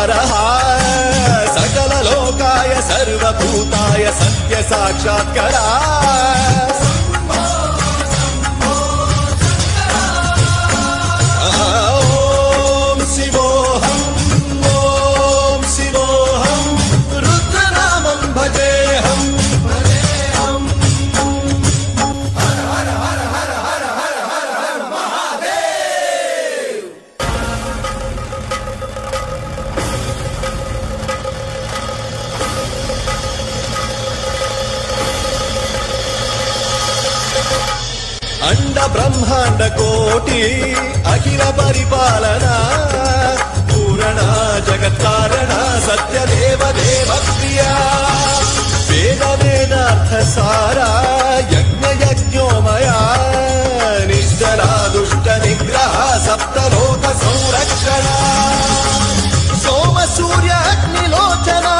सारः सकल लोकाय सर्वभूताय सत्य साक्षात्करा अंड ब्रह्मांड कोटि अखिल परिपालना पूरणा जगत्कारणा सत्य देव देव प्रिया वेद वेदार्थ सारा यज्ञ यज्ञोमया निश्चला दुष्ट निग्रह सप्तलोक संरक्षणा सोम सूर्य अग्निलोचना